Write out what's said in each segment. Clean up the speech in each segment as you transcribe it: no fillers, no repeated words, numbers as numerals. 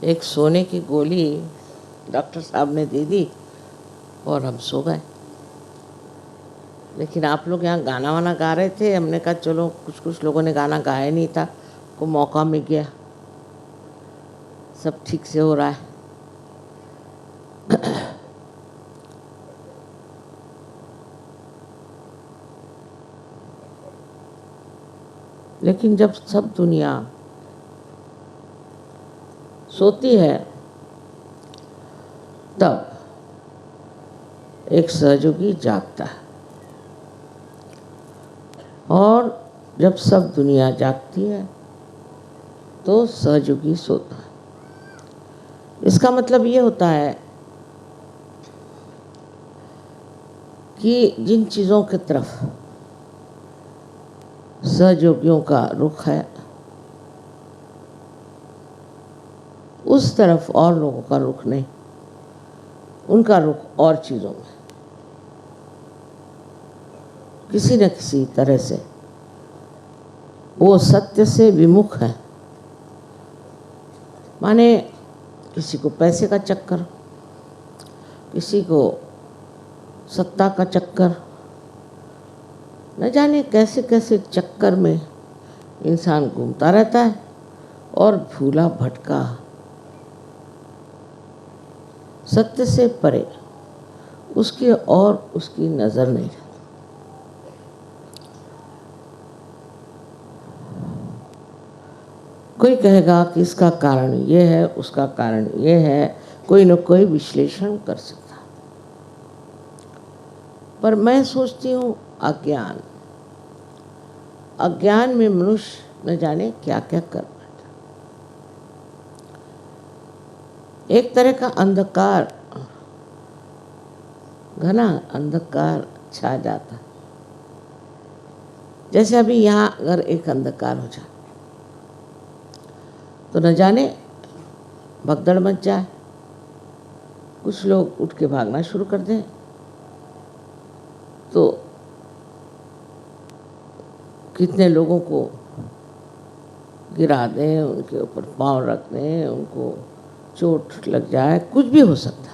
एक सोने की गोली डॉक्टर साहब ने दे दी और हम सो गए। लेकिन आप लोग यहाँ गाना वाना गा रहे थे, हमने कहा चलो, कुछ लोगों ने गाना गाया नहीं था, को मौका मिल गया, सब ठीक से हो रहा है। लेकिन जब सब दुनिया सोती है तब एक सहयोगी जागता है, और जब सब दुनिया जागती है तो सहयोगी सोता है। इसका मतलब ये होता है कि जिन चीज़ों की तरफ सहयोगियों का रुख है उस तरफ और लोगों का रुख नहीं, उनका रुख और चीज़ों में, किसी न किसी तरह से वो सत्य से विमुख है। माने किसी को पैसे का चक्कर, किसी को सत्ता का चक्कर, न जाने कैसे कैसे चक्कर में इंसान घूमता रहता है और भूला भटका सत्य से परे उसकी और उसकी नज़र नहीं रहती। कोई कहेगा कि इसका कारण ये है, उसका कारण ये है, कोई न कोई विश्लेषण कर सकता, पर मैं सोचती हूँ अज्ञान में मनुष्य न जाने क्या क्या कर बैठा। एक तरह का अंधकार, घना अंधकार छा जाता, जैसे अभी यहाँ अगर एक अंधकार हो जाए तो न जाने भगदड़ मच जाए, कुछ लोग उठ के भागना शुरू कर दें, तो कितने लोगों को गिरा दें, उनके ऊपर पांव रख दें, उनको चोट लग जाए, कुछ भी हो सकता।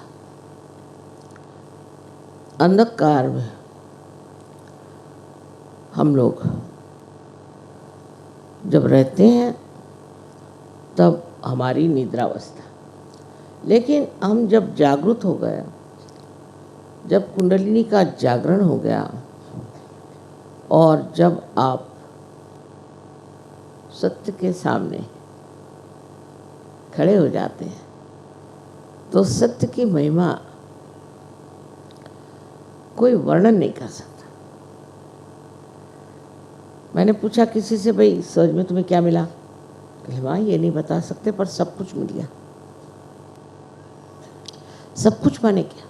अंधकार में हम लोग जब रहते हैं तब हमारी निद्रावस्था, लेकिन हम जब जागृत हो गए, जब कुंडलिनी का जागरण हो गया और जब आप सत्य के सामने खड़े हो जाते हैं तो सत्य की महिमा कोई वर्णन नहीं कर सकता। मैंने पूछा किसी से, भाई सहज में तुम्हें क्या मिला? कहले माँ ये नहीं बता सकते, पर सब कुछ मिल गया। सब कुछ माने क्या?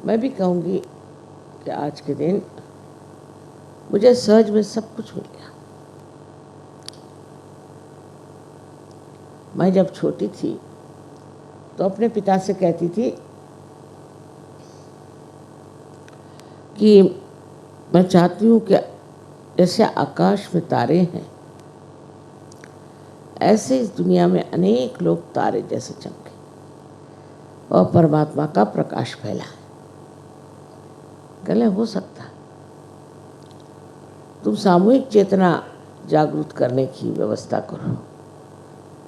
मैं भी कहूँगी कि आज के दिन मुझे सहज में सब कुछ मिल गया। मैं जब छोटी थी तो अपने पिता से कहती थी कि मैं चाहती हूँ कि जैसे आकाश में तारे हैं ऐसे इस दुनिया में अनेक लोग तारे जैसे चमके और परमात्मा का प्रकाश फैलाए। कहले हो सकता, तुम सामूहिक चेतना जागृत करने की व्यवस्था करो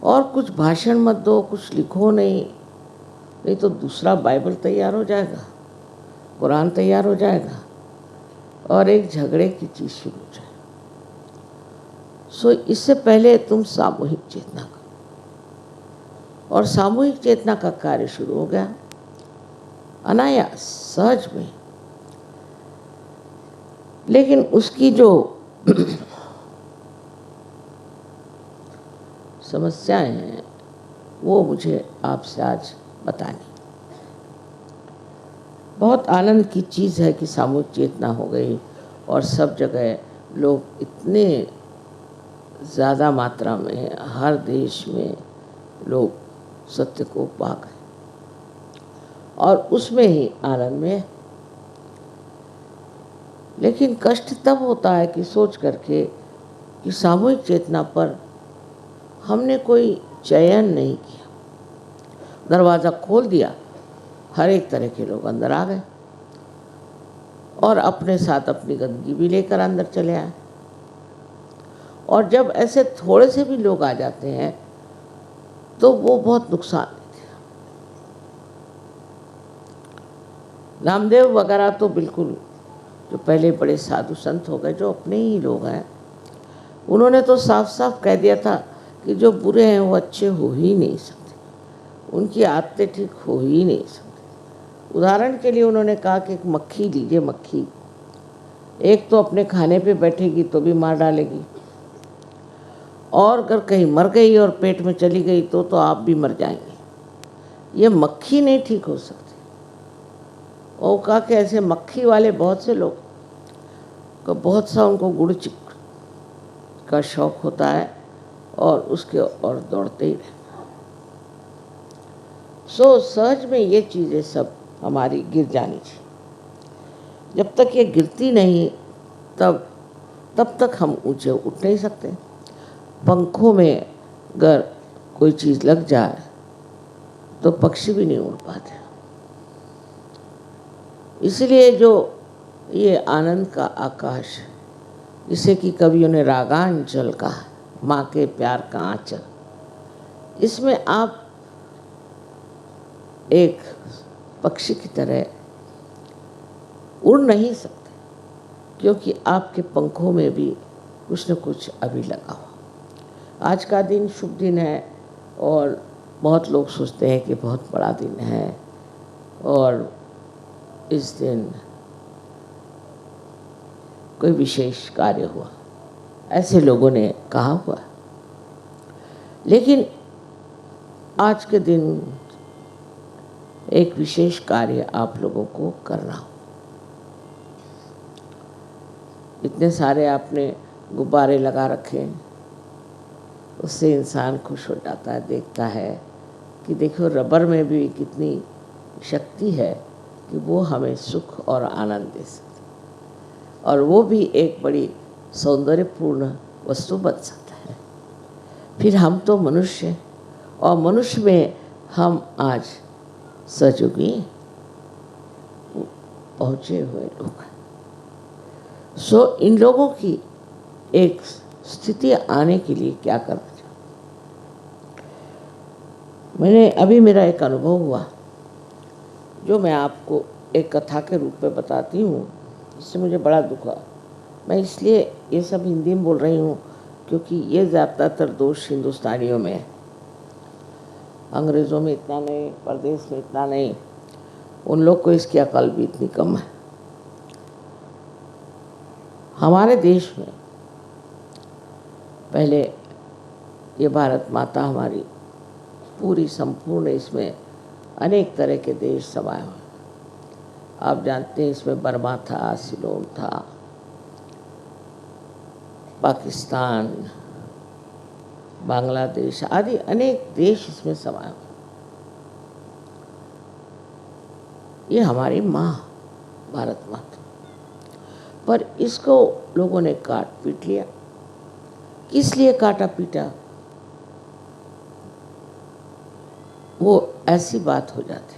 और कुछ भाषण मत दो, कुछ लिखो नहीं तो दूसरा बाइबल तैयार हो जाएगा, कुरान तैयार हो जाएगा और एक झगड़े की चीज़ शुरू हो जाए। सो इससे पहले तुम सामूहिक चेतना करो, और सामूहिक चेतना का कार्य शुरू हो गया अनायास, सहज में। लेकिन उसकी जो समस्याएं हैं वो मुझे आपसे आज बतानी। बहुत आनंद की चीज़ है कि सामूहिक चेतना हो गई और सब जगह लोग इतने ज़्यादा मात्रा में, हर देश में लोग सत्य को पा गए और उसमें ही आनंद में। लेकिन कष्ट तब होता है कि सोच करके कि सामूहिक चेतना पर हमने कोई चयन नहीं किया। दरवाज़ा खोल दिया, हर एक तरह के लोग अंदर आ गए और अपने साथ अपनी गंदगी भी लेकर अंदर चले आए। और जब ऐसे थोड़े से भी लोग आ जाते हैं तो वो बहुत नुकसान देते हैं। नामदेव वगैरह तो बिल्कुल, जो पहले बड़े साधु संत हो गए, जो अपने ही लोग हैं, उन्होंने तो साफ साफ कह दिया था कि जो बुरे हैं वो अच्छे हो ही नहीं सकते, उनकी आदतें ठीक हो ही नहीं सकती। उदाहरण के लिए उन्होंने कहा कि एक मक्खी लीजिए, मक्खी एक तो अपने खाने पे बैठेगी तो भी मार डालेगी, और अगर कहीं मर गई और पेट में चली गई तो आप भी मर जाएंगे। ये मक्खी नहीं ठीक हो सकती। और कहा कि ऐसे मक्खी वाले बहुत से लोग को बहुत सा उनको गुड़ का शौक होता है और उसके और दौड़ते ही रहते। सो सहज में ये चीज़ें सब हमारी गिर जानी चाहिए। जब तक ये गिरती नहीं तब तक हम ऊंचे उठ नहीं सकते। पंखों में अगर कोई चीज़ लग जाए तो पक्षी भी नहीं उड़ पाते। इसलिए जो ये आनंद का आकाश, जिसे कि कवियों ने रागांचल कहा, माँ के प्यार का आंचल, इसमें आप एक पक्षी की तरह उड़ नहीं सकते, क्योंकि आपके पंखों में भी कुछ न कुछ अभी लगा हुआ। आज का दिन शुभ दिन है और बहुत लोग सोचते हैं कि बहुत बड़ा दिन है और इस दिन कोई विशेष कार्य हुआ, ऐसे लोगों ने कहा हुआ। लेकिन आज के दिन एक विशेष कार्य आप लोगों को करना हो। इतने सारे आपने गुब्बारे लगा रखे हैं, उससे इंसान खुश हो जाता है, देखता है कि देखो रबर में भी कितनी शक्ति है कि वो हमें सुख और आनंद दे सकती, और वो भी एक बड़ी सौंदर्यपूर्ण वस्तु बन सकता है। फिर हम तो मनुष्य, और मनुष्य में हम आज सजोगी पहुँचे हुए लोग हैं। सो इन लोगों की एक स्थिति आने के लिए क्या करना चाहिए? मैंने अभी मेरा एक अनुभव हुआ जो मैं आपको एक कथा के रूप में बताती हूँ, इससे मुझे बड़ा दुख हुआ। मैं इसलिए ये सब हिंदी में बोल रही हूँ क्योंकि ये ज़्यादातर दोष हिंदुस्तानियों में है, अंग्रेज़ों में इतना नहीं, परदेश में इतना नहीं, उन लोग को इसकी अकल भी इतनी कम है। हमारे देश में पहले ये भारत माता हमारी पूरी संपूर्ण, इसमें अनेक तरह के देश समाये हुए। आप जानते हैं इसमें बर्मा था, सिलोन था, पाकिस्तान, बांग्लादेश आदि अनेक देश इसमें समाये हुए। ये हमारी माँ भारत माता, पर इसको लोगों ने काट पीट लिया। किस लिए काटा पीटा? वो ऐसी बात हो जाती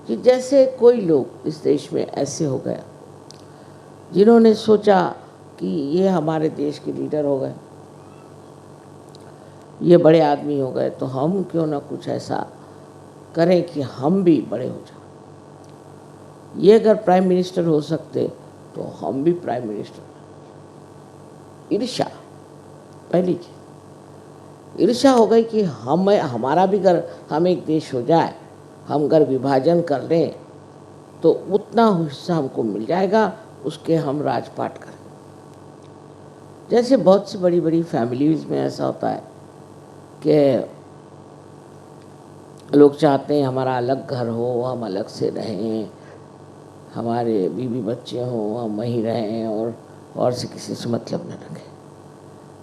कि जैसे कोई लोग इस देश में ऐसे हो गए जिन्होंने सोचा कि ये हमारे देश के लीडर हो गए, ये बड़े आदमी हो गए, तो हम क्यों ना कुछ ऐसा करें कि हम भी बड़े हो जाएं। ये अगर प्राइम मिनिस्टर हो सकते तो हम भी प्राइम मिनिस्टर। ईर्ष्या पहली चीज, ईर्ष्या हो गई कि हमारा भी अगर हम एक देश हो जाए, हम अगर विभाजन कर लें तो उतना हिस्सा हमको मिल जाएगा, उसके हम राजपाट करें। जैसे बहुत सी बड़ी बड़ी फैमिलीज में ऐसा होता है कि लोग चाहते हैं हमारा अलग घर हो, हम अलग से रहें, हमारे बीवी बच्चे हों, हम वहीं रहें और से किसी से मतलब न रखें।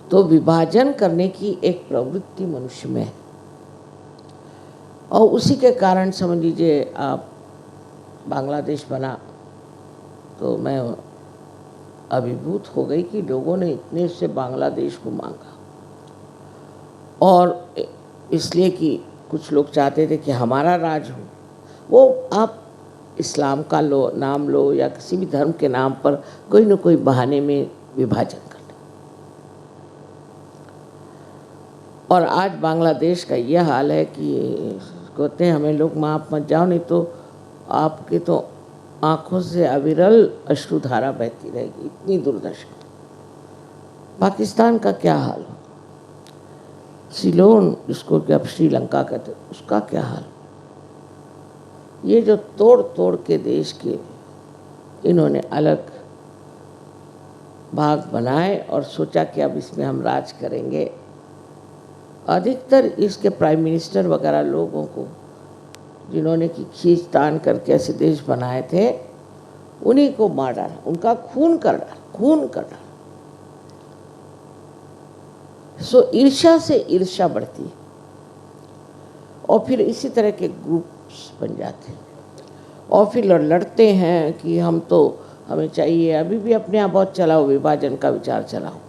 तो विभाजन करने की एक प्रवृत्ति मनुष्य में है, और उसी के कारण समझ लीजिए आप बांग्लादेश बना तो मैं अभिभूत हो गई कि लोगों ने इतने से बांग्लादेश को मांगा। और इसलिए कि कुछ लोग चाहते थे कि हमारा राज हो। वो आप इस्लाम का नाम लो या किसी भी धर्म के नाम पर कोई न कोई बहाने में विभाजन कर ले। और आज बांग्लादेश का यह हाल है कि कहते हैं हमें लोग माफ मत जाओ, नहीं तो आपके तो आंखों से अविरल अश्रुधारा बहती रहेगी, इतनी दुर्दशा। पाकिस्तान का क्या हाल हो, सिलोन जिसको कि अब श्रीलंका कहते, उसका क्या हाल। ये जो तोड़ तोड़ के देश के इन्होंने अलग भाग बनाए और सोचा कि अब इसमें हम राज करेंगे। अधिकतर इसके प्राइम मिनिस्टर वगैरह लोगों को जिन्होंने कि खींचतान करके ऐसे देश बनाए थे, उन्हीं को मार डाला, उनका खून कर डाला। सो ईर्ष्या से ईर्ष्या बढ़ती है और फिर इसी तरह के ग्रुप्स बन जाते हैं और फिर लड़ते हैं कि हमें चाहिए। अभी भी अपने यहाँ बहुत चला हो, विभाजन का विचार चला हो।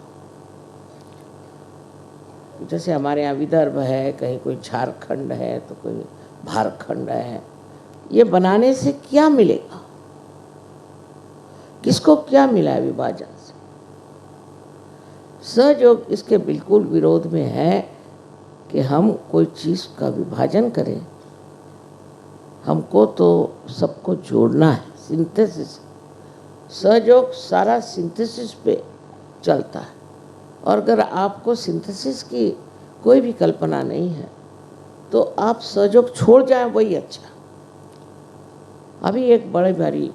जैसे हमारे यहाँ विदर्भ है, कहीं कोई झारखंड है तो कोई झारखंड है। ये बनाने से क्या मिलेगा, किसको क्या मिला है विभाजन से? सहयोग इसके बिल्कुल विरोध में है कि हम कोई चीज़ का विभाजन करें। हमको तो सबको जोड़ना है, सिंथेसिस। सहयोग सारा सिंथेसिस पे चलता है और अगर आपको सिंथेसिस की कोई भी कल्पना नहीं है तो आप सहयोग छोड़ जाएं, वही अच्छा। अभी एक बड़ी भारी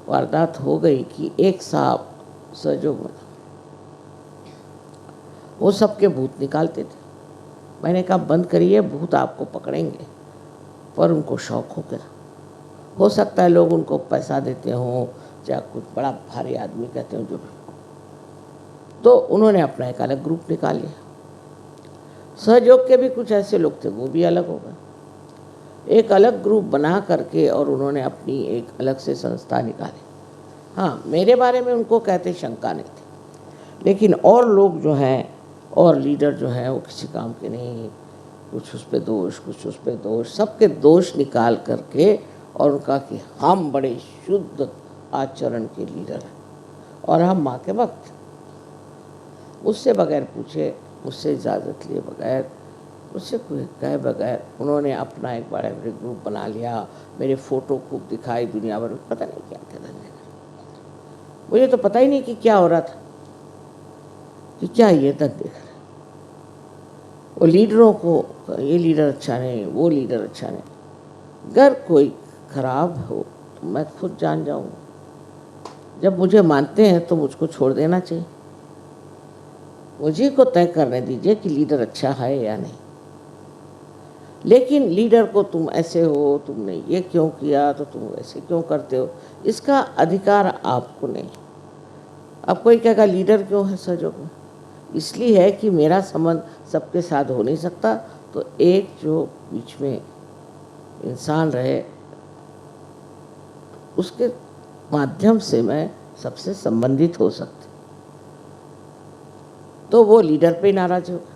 वारदात हो गई कि एक साहब सहयोग में वो सबके भूत निकालते थे। मैंने कहा बंद करिए, भूत आपको पकड़ेंगे। पर उनको शौक हो गया। हो सकता है लोग उनको पैसा देते हों, चाहे कुछ बड़ा भारी आदमी कहते हो जो भी, तो उन्होंने अपना एक अलग ग्रुप निकाल लिया। सहयोग के भी कुछ ऐसे लोग थे, वो भी अलग हो गए, एक अलग ग्रुप बना करके और उन्होंने अपनी एक अलग से संस्था निकाली। हाँ, मेरे बारे में उनको कहते शंका नहीं थी, लेकिन और लोग जो हैं और लीडर जो हैं वो किसी काम के नहीं। कुछ उस पर दोष, कुछ उस पर दोष, सबके दोष निकाल करके और उनका कि हम बड़े शुद्ध आचरण के लीडर हैं और हम माँ के भक्त। उससे बगैर पूछे, मुझसे इजाज़त लिए बगैर, मुझसे कोई कहे बगैर उन्होंने अपना एक बड़ा ग्रुप बना लिया। मेरे फ़ोटो खूब दिखाई दुनिया भर में, पता नहीं क्या क्या धंधे। मुझे तो पता ही नहीं कि क्या हो रहा था, कि क्या ये धंधे। वो लीडरों को ये लीडर अच्छा नहीं, वो लीडर अच्छा नहीं। अगर कोई खराब हो तो मैं खुद जान जाऊँगा। जब मुझे मानते हैं तो मुझको छोड़ देना चाहिए। मुझे को तय करने दीजिए कि लीडर अच्छा है या नहीं। लेकिन लीडर को तुम ऐसे हो, तुमने ये क्यों किया, तो तुम ऐसे क्यों करते हो, इसका अधिकार आपको नहीं। अब कोई कहेगा लीडर क्यों है सहयोग में? इसलिए है कि मेरा संबंध सबके साथ हो नहीं सकता, तो एक जो बीच में इंसान रहे उसके माध्यम से मैं सबसे संबंधित हो सकती। तो वो लीडर पे नाराज होगा,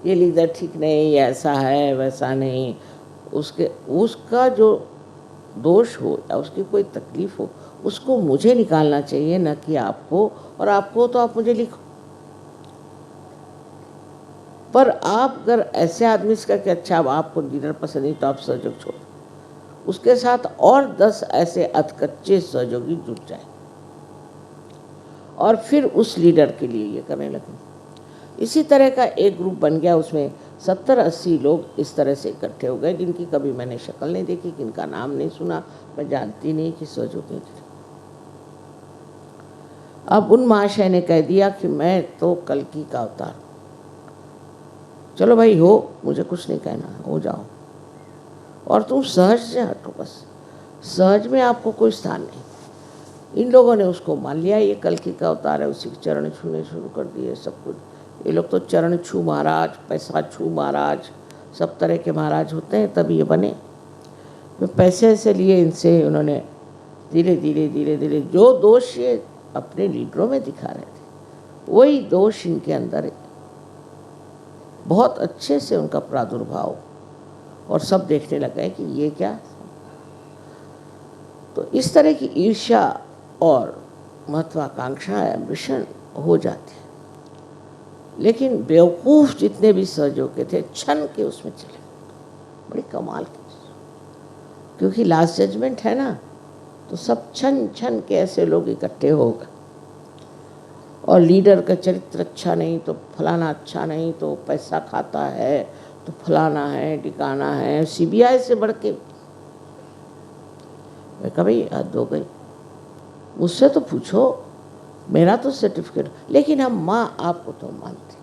ये लीडर ठीक नहीं, ऐसा है वैसा नहीं। उसका जो दोष हो या उसकी कोई तकलीफ हो, उसको मुझे निकालना चाहिए, न कि आपको। और आपको तो आप मुझे लिखो। पर आप अगर ऐसे आदमी से कि अच्छा अब आपको लीडर पसंद नहीं तो आप सहयोग छोड़, उसके साथ और 10 ऐसे अधकच्चे सहयोगी जुट जाए और फिर उस लीडर के लिए ये करने लगे। इसी तरह का एक ग्रुप बन गया, उसमें 70-80 लोग इस तरह से इकट्ठे हो गए जिनकी कभी मैंने शक्ल नहीं देखी, जिनका नाम नहीं सुना, मैं जानती नहीं कि सहयोगी थे। अब उन महाशय ने कह दिया कि मैं तो कल्कि का अवतार, चलो भाई हो, मुझे कुछ नहीं कहना, हो जाओ और तुम सहज से हटो। बस सहज में आपको कोई स्थान नहीं। इन लोगों ने उसको मान लिया, ये कल्कि का अवतार है, उसी के चरण छूने शुरू कर दिए सब कुछ। ये लोग तो चरण छू महाराज, पैसा छू महाराज, सब तरह के महाराज होते हैं, तब ये बने। पैसे ऐसे लिए इनसे, उन्होंने धीरे धीरे जो दोष ये अपने लीडरों में दिखा रहे थे, वही दोष इनके अंदर बहुत अच्छे से उनका प्रादुर्भाव, और सब देखने लग गए कि ये क्या। तो इस तरह की ईर्ष्या और महत्वाकांक्षा, एम्बिशन हो जाती है। लेकिन बेवकूफ़ जितने भी सहयोगी थे क्षण के उसमें चले, बड़ी कमाल की, क्योंकि लास्ट जजमेंट है ना, तो सब क्षण क्षण के ऐसे लोग इकट्ठे हो गए। और लीडर का चरित्र अच्छा नहीं तो फलाना अच्छा नहीं, तो पैसा खाता है तो फलाना है, ठिकाना है, सीबीआई से बढ़ के। मैं कहा भाई हद हो गई, मुझसे तो पूछो, मेरा तो सर्टिफिकेट, लेकिन हम माँ आपको तो मानते,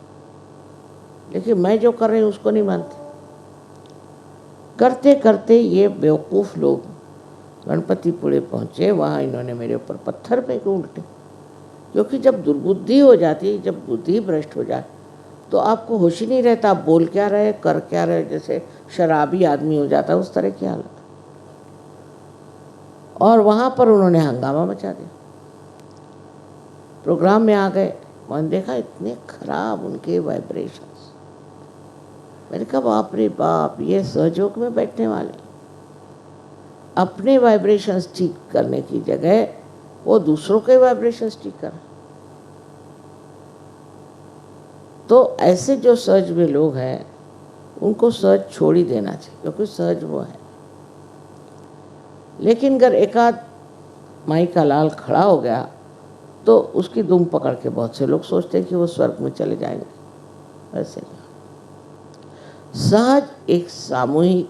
लेकिन मैं जो कर रही हूँ उसको नहीं मानते। करते करते ये बेवकूफ़ लोग गणपतिपुरे पहुँचे, वहाँ इन्होंने मेरे ऊपर पत्थर फेंके उल्टे, क्योंकि जब दुर्बुद्धि हो जाती, जब बुद्धि भ्रष्ट हो जाए तो आपको होश ही नहीं रहता, आप बोल क्या रहे, कर क्या रहे, जैसे शराबी आदमी हो जाता है उस तरह की हालत। और वहाँ पर उन्होंने हंगामा मचा दिया। प्रोग्राम में आ गए, मैंने देखा इतने खराब उनके वाइब्रेशंस। मैंने कहा बाप रे बाप, ये सहयोग में बैठने वाले अपने वाइब्रेशंस ठीक करने की जगह वो दूसरों के वाइब्रेशंस ठीक कर। तो ऐसे जो सहज में लोग हैं उनको सहज छोड़ ही देना चाहिए, क्योंकि सहज वो है। लेकिन अगर एकाध माई का लाल खड़ा हो गया तो उसकी दुम पकड़ के बहुत से लोग सोचते हैं कि वो स्वर्ग में चले जाएंगे। वैसे नहीं। सहज एक सामूहिक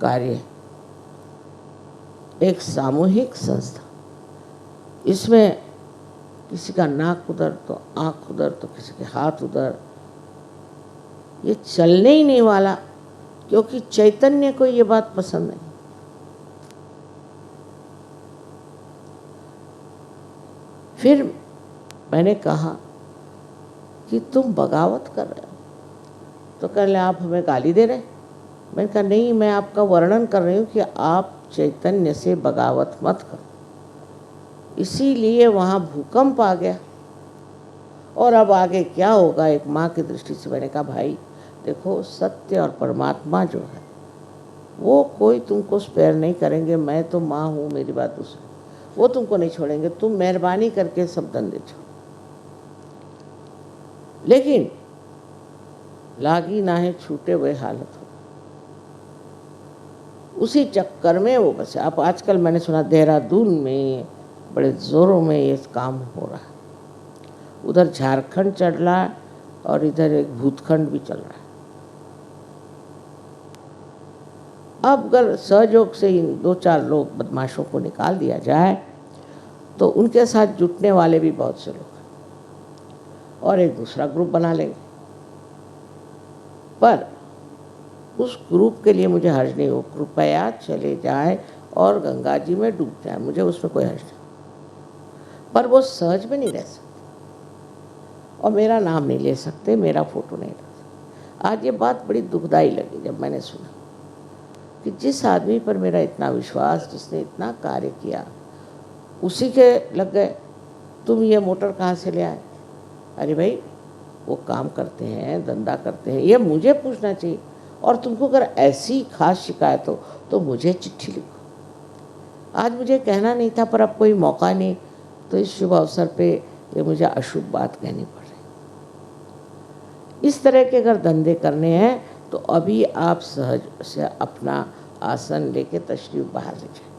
कार्य, एक सामूहिक संस्था। इसमें किसी का नाक उधर तो आँख उधर, तो किसी के हाथ उधर, ये चलने ही नहीं वाला, क्योंकि चैतन्य को ये बात पसंद नहीं। फिर मैंने कहा कि तुम बगावत कर रहे हो, तो कह रहे आप हमें गाली दे रहे। मैंने कहा नहीं, मैं आपका वर्णन कर रही हूँ कि आप चैतन्य से बगावत मत करो। इसीलिए वहाँ भूकंप आ गया। और अब आगे क्या होगा, एक माँ की दृष्टि से मैंने कहा भाई देखो, सत्य और परमात्मा जो है वो कोई तुमको स्पेयर नहीं करेंगे। मैं तो माँ हूँ, मेरी बात दूसरी, वो तुमको नहीं छोड़ेंगे। तुम मेहरबानी करके सब धंधे छोड़ो, लेकिन लागी ना है छूटे हुए हालत हो। उसी चक्कर में वो बसे। अब आजकल मैंने सुना देहरादून में बड़े ज़ोरों में ये काम हो रहा है, उधर झारखंड चल रहा है और इधर एक भूतखंड भी चल रहा है। अब अगर सहयोग से इन 2-4 लोग बदमाशों को निकाल दिया जाए तो उनके साथ जुटने वाले भी बहुत से लोग हैं और एक दूसरा ग्रुप बना लेंगे। पर उस ग्रुप के लिए मुझे हर्ज नहीं हो, कृपया चले जाए और गंगा जी में डूब जाए, मुझे उसमें कोई हर्ज नहीं। पर वो सहज में नहीं रह सकते और मेरा नाम नहीं ले सकते, मेरा फोटो नहीं ले सकते। आज ये बात बड़ी दुखदाई लगी जब मैंने सुना कि जिस आदमी पर मेरा इतना विश्वास, जिसने इतना कार्य किया, उसी के लग गए तुम ये मोटर कहाँ से ले आए। अरे भाई वो काम करते हैं, धंधा करते हैं, ये मुझे पूछना चाहिए। और तुमको अगर ऐसी खास शिकायत हो तो मुझे चिट्ठी लिखो। आज मुझे कहना नहीं था, पर अब कोई मौका नहीं, तो इस शुभ अवसर पे ये मुझे अशुभ बात कहनी पड़ रही। इस तरह के अगर धंधे करने हैं तो अभी आप सहज से अपना आसन लेके तशरीफ बाहर ले जाए,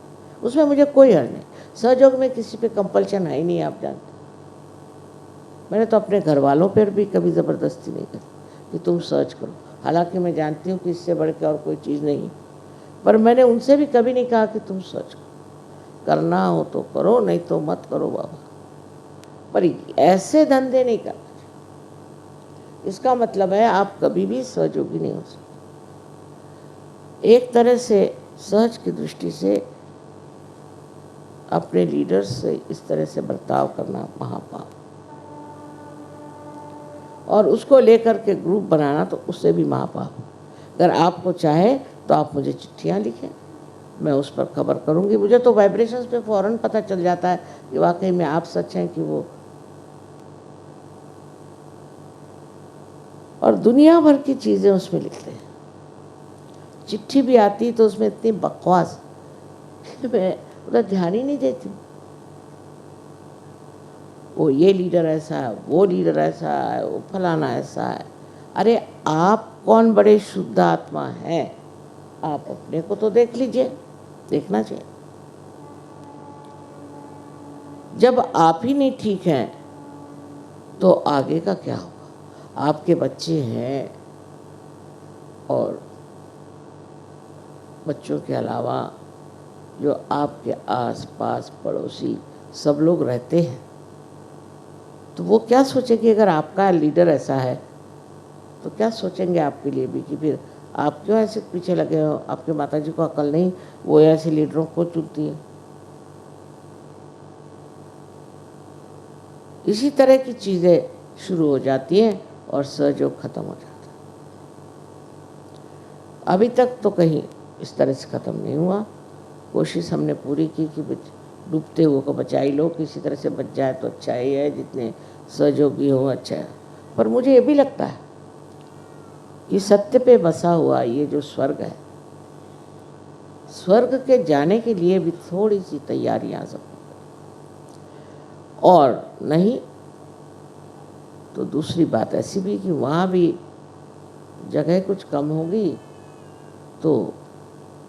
उसमें मुझे कोई हर्ज नहीं। सहयोग में किसी पे कंपल्शन है ही नहीं, आप जानते। मैंने तो अपने घर वालों पर भी कभी ज़बरदस्ती नहीं करी कि तुम सर्च करो, हालांकि मैं जानती हूँ कि इससे बढ़ के और कोई चीज़ नहीं, पर मैंने उनसे भी कभी नहीं कहा कि तुम सर्च करो। करना हो तो करो, नहीं तो मत करो बाबा। पर ऐसे धंधे नहीं करना चाहिए। इसका मतलब है आप कभी भी सहयोगी नहीं हो सकते। एक तरह से सहज की दृष्टि से अपने लीडर्स से इस तरह से बर्ताव करना महापाप, और उसको लेकर के ग्रुप बनाना तो उससे भी महापाप। अगर आपको चाहे तो आप मुझे चिट्ठियाँ लिखें, मैं उस पर खबर करूँगी। मुझे तो वाइब्रेशंस पे फ़ौरन पता चल जाता है कि वाकई में आप सच हैं कि वो। और दुनिया भर की चीज़ें उसमें लिखते हैं। चिट्ठी भी आती तो उसमें इतनी बकवास मैं उधर ध्यान ही नहीं देती। वो ये लीडर ऐसा है, वो लीडर ऐसा है, वो फलाना ऐसा है। अरे आप कौन बड़े शुद्ध आत्मा हैं? आप अपने को तो देख लीजिए, देखना चाहिए। जब आप ही नहीं ठीक हैं तो आगे का क्या होगा? आपके बच्चे हैं और बच्चों के अलावा जो आपके आस पास पड़ोसी सब लोग रहते हैं, तो वो क्या सोचेंगे? अगर आपका लीडर ऐसा है तो क्या सोचेंगे आपके लिए भी कि फिर आप क्यों ऐसे पीछे लगे हो? आपके माताजी को अकल नहीं, वो ऐसे लीडरों को चुनती है। इसी तरह की चीज़ें शुरू हो जाती हैं और सहयोग खत्म हो जाता है। अभी तक तो कहीं इस तरह से ख़त्म नहीं हुआ। कोशिश हमने पूरी की कि डूबते हुए को बचा ही लो, किसी तरह से बच जाए तो अच्छा ही है, जितने सहयोगी हो अच्छा है। पर मुझे ये भी लगता है कि सत्य पे बसा हुआ ये जो स्वर्ग है, स्वर्ग के जाने के लिए भी थोड़ी सी तैयारियां सब, और नहीं तो दूसरी बात ऐसी भी कि वहाँ भी जगह कुछ कम होगी तो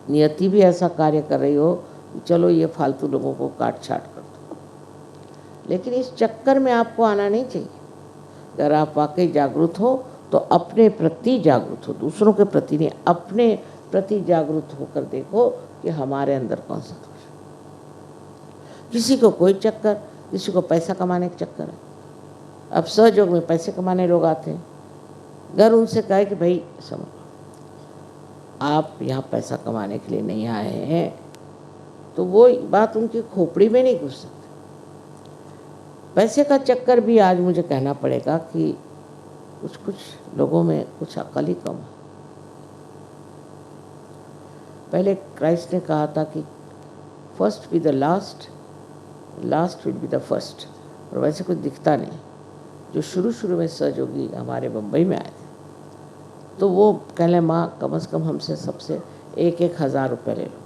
नियति भी ऐसा कार्य कर रही हो कि चलो ये फालतू लोगों को काट छाट कर दो। लेकिन इस चक्कर में आपको आना नहीं चाहिए। अगर आप वाकई जागरूक हो तो अपने प्रति जागरूक हो, दूसरों के प्रति नहीं, अपने प्रति जागरूक होकर देखो कि हमारे अंदर कौन सा दोष है। किसी को कोई चक्कर, किसी को पैसा कमाने का चक्कर है। अब सहयोग में पैसे कमाने लोग आते हैं। अगर उनसे कहे कि भाई समझो आप यहाँ पैसा कमाने के लिए नहीं आए हैं, तो वो बात उनकी खोपड़ी में नहीं घुस सकती। पैसे का चक्कर भी आज मुझे कहना पड़ेगा कि कुछ कुछ लोगों में कुछ अकल ही कम है। पहले क्राइस्ट ने कहा था कि first be the last, last will be the first, और वैसे कुछ दिखता नहीं। जो शुरू शुरू में सहयोगी हमारे मुंबई में आए थे तो वो कहले माँ कम से कम हमसे सबसे 1,000 रुपये ले लो।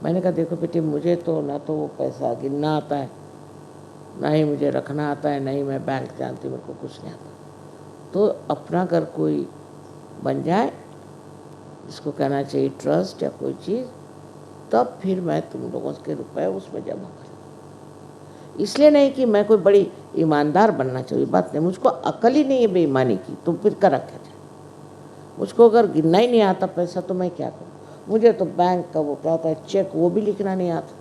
मैंने कहा देखो बेटी, मुझे तो ना तो वो पैसा गिनना आता है, ना ही मुझे रखना आता है, ना ही मैं बैंक जानती, मेरे को कुछ नहीं आता। तो अपना अगर कोई बन जाए, जिसको कहना चाहिए ट्रस्ट या कोई चीज़, तब फिर मैं तुम लोगों के रुपए उसमें जमा करूँ। इसलिए नहीं कि मैं कोई बड़ी ईमानदार बनना चाहिए, बात नहीं, मुझको अकल ही नहीं है बेईमानी की, तो फिर कर रखा जाए। मुझको अगर गिनना ही नहीं आता पैसा तो मैं क्या करूँ? मुझे तो बैंक का वो क्या होता है चेक, वो भी लिखना नहीं आता।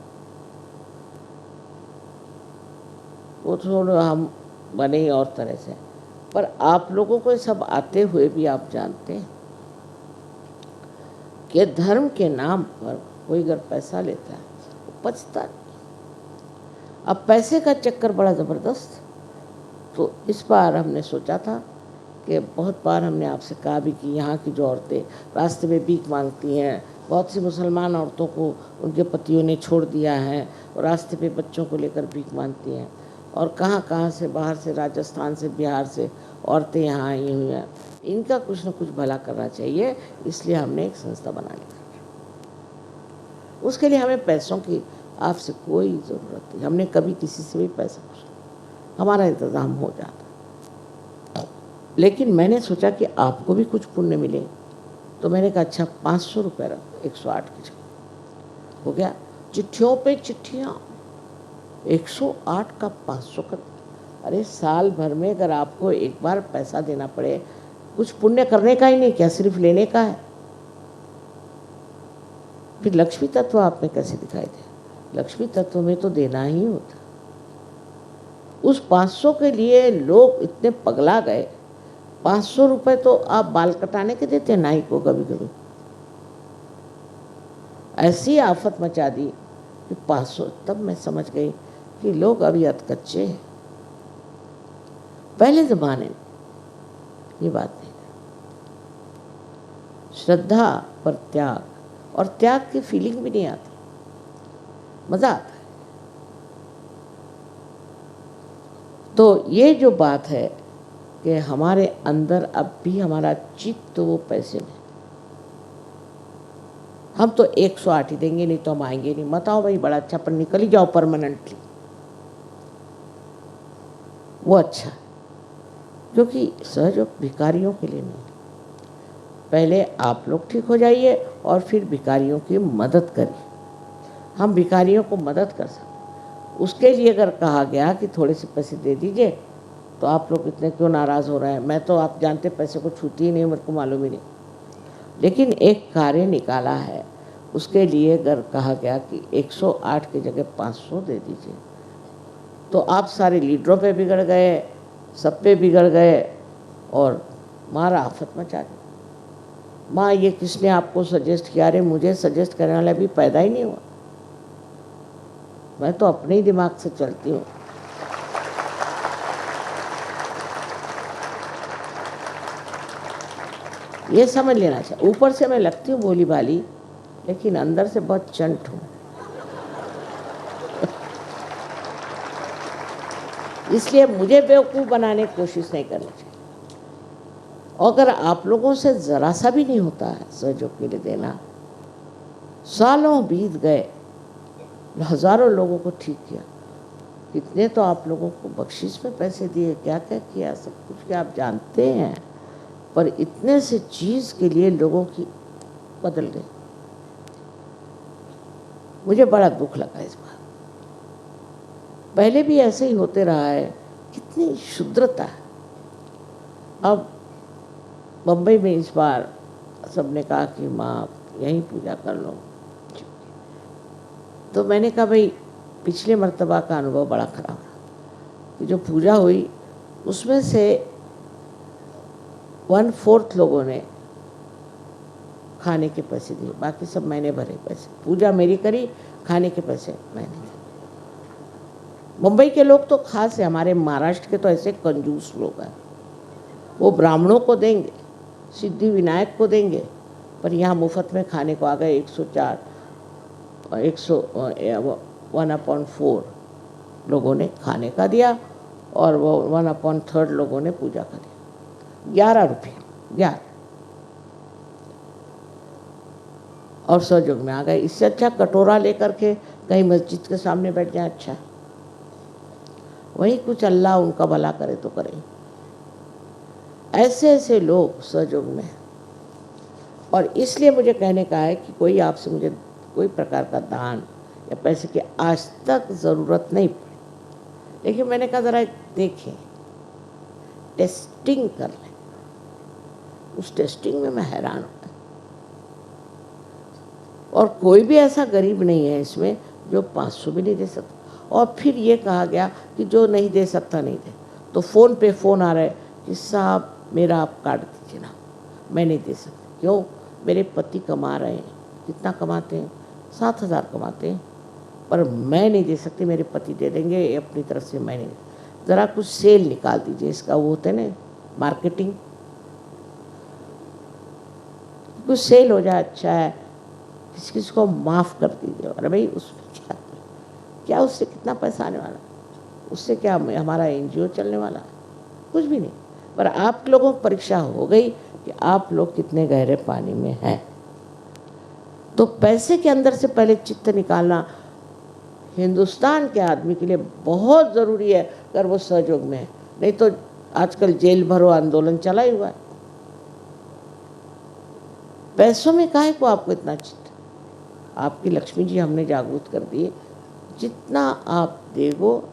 वो थोड़ा हम बने ही और तरह से। पर आप लोगों को सब आते हुए भी आप जानते हैं कि धर्म के नाम पर कोई अगर पैसा लेता है वो पचता नहीं। अब पैसे का चक्कर बड़ा ज़बरदस्त। तो इस बार हमने सोचा था कि बहुत बार हमने आपसे कहा भी कि यहाँ की जो औरतें रास्ते में भीख मांगती हैं, बहुत सी मुसलमान औरतों को उनके पतियों ने छोड़ दिया है और रास्ते पे बच्चों को लेकर भीख मांगती हैं, और कहाँ कहाँ से बाहर से, राजस्थान से, बिहार से औरतें यहाँ आई हुई हैं। इनका कुछ न कुछ भला करना चाहिए, इसलिए हमने एक संस्था बना ली। उसके लिए हमें पैसों की आपसे कोई ज़रूरत नहीं, हमने कभी किसी से भी पैसा पूछा, हमारा इंतज़ाम हो जाता। लेकिन मैंने सोचा कि आपको भी कुछ पुण्य मिले, तो मैंने कहा अच्छा 500 रुपये रख, 108 की जगह हो गया। चिट्ठियों पे चिट्ठियाँ, 108 का 500 कर। अरे साल भर में अगर आपको एक बार पैसा देना पड़े, कुछ पुण्य करने का ही नहीं, क्या सिर्फ लेने का है? फिर लक्ष्मी तत्व आपने कैसे दिखाई दे? लक्ष्मी तत्व में तो देना ही होता। उस 500 के लिए लोग इतने पगला गए। 500 रुपये तो आप बाल कटाने के देते हैं नाई को, कभी कभी ऐसी आफत मचा दी कि 500। तब मैं समझ गई कि लोग अभी अधकच्चे हैं। पहले ज़माने में ये बात नहीं, श्रद्धा पर त्याग, और त्याग की फीलिंग भी नहीं आती, मज़ा आता है। तो ये जो बात है कि हमारे अंदर अब भी हमारा चित्त वो पैसे में, हम तो 108 ही देंगे, नहीं तो हम आएंगे नहीं, मत आओ भाई, बड़ा अच्छा, पर निकल ही जाओ परमानेंटली, वो अच्छा। क्योंकि सहयोग भिखारियों के लिए नहीं, पहले आप लोग ठीक हो जाइए और फिर भिखारियों की मदद करिए। हम भिखारियों को मदद कर सकते, उसके लिए अगर कहा गया कि थोड़े से पैसे दे दीजिए, तो आप लोग इतने क्यों नाराज़ हो रहे हैं? मैं तो आप जानते पैसे को छूती ही नहीं, मेरे को मालूम ही नहीं, लेकिन एक कार्य निकाला है, उसके लिए अगर कहा गया कि 108 की जगह 500 दे दीजिए, तो आप सारे लीडरों पे बिगड़ गए, सब पे बिगड़ गए और मारा आफत मचा दी। माँ ये किसने आपको सजेस्ट किया? अरे मुझे सजेस्ट करने वाला भी पैदा ही नहीं हुआ, मैं तो अपने ही दिमाग से चलती हूँ। ये समझ लेना चाहिए। ऊपर से मैं लगती हूँ भोली भाली, लेकिन अंदर से बहुत चंट हूँ। इसलिए मुझे बेवकूफ़ बनाने की कोशिश नहीं करनी चाहिए। अगर आप लोगों से ज़रा सा भी नहीं होता है सहयोग के लिए देना, सालों बीत गए, हज़ारों लोगों को ठीक किया, कितने तो आप लोगों को बख्शिश में पैसे दिए, क्या क्या किया, सब कुछ क्या आप जानते हैं, पर इतने से चीज़ के लिए लोगों की बदल गई। मुझे बड़ा दुख लगा इस बार। पहले भी ऐसे ही होते रहा है, कितनी शुद्रता है। अब बम्बई में इस बार सबने कहा कि माँ यहीं पूजा कर लो, तो मैंने कहा भाई पिछले मर्तबा का अनुभव बड़ा खराब रहा कि जो पूजा हुई उसमें से 1/4 लोगों ने खाने के पैसे दिए, बाकी सब मैंने भरे पैसे। पूजा मेरी करी, खाने के पैसे मैंने दिए। मुंबई के लोग तो खास है, हमारे महाराष्ट्र के तो ऐसे कंजूस लोग हैं, वो ब्राह्मणों को देंगे, सिद्धि विनायक को देंगे, पर यहाँ मुफ्त में खाने को आ गए। 104 और 1/4 लोगों ने खाने का दिया और वो 1/3 लोगों ने पूजा का दिया। 11 रुपये 11, और सहयोग में आ गए। इससे अच्छा कटोरा लेकर के कहीं मस्जिद के सामने बैठ जाए, अच्छा वही कुछ अल्लाह उनका भला करे तो करे। ऐसे ऐसे लोग सहयोग में, और इसलिए मुझे कहने का है कि कोई आपसे मुझे कोई प्रकार का दान या पैसे की आज तक ज़रूरत नहीं पड़ी, लेकिन मैंने कहा ज़रा देखें, टेस्टिंग कर लें। उस टेस्टिंग में मैं हैरान हूँ, और कोई भी ऐसा गरीब नहीं है इसमें जो 500 भी नहीं दे सकता। और फिर ये कहा गया कि जो नहीं दे सकता नहीं दे, तो फ़ोन पे फ़ोन आ रहे कि साहब मेरा आप काट दीजिए ना, मैं नहीं दे सकती। क्यों? मेरे पति कमा रहे हैं। कितना कमाते हैं? 7,000 कमाते हैं, पर मैं नहीं दे सकती, मेरे पति दे देंगे, अपनी तरफ से मैं नहीं। ज़रा कुछ सेल निकाल दीजिए इसका, वो होते ना मार्केटिंग, कुछ सेल हो जाए, अच्छा है, किसी किसी को माफ़ कर दीजिए। अरे भाई उसमें क्या उससे कितना पैसा आने वाला, उससे क्या हमारा NGO चलने वाला? कुछ भी नहीं। पर आप लोगों को परीक्षा हो गई कि आप लोग कितने गहरे पानी में हैं। तो पैसे के अंदर से पहले चित्त निकालना हिंदुस्तान के आदमी के लिए बहुत ज़रूरी है, अगर वो सहयोग में है। नहीं तो आजकल जेल भरो आंदोलन चला ही हुआ है। पैसों में काहे को आपको इतना चित्त? आपकी लक्ष्मी जी हमने जागरूक कर दी, जितना आप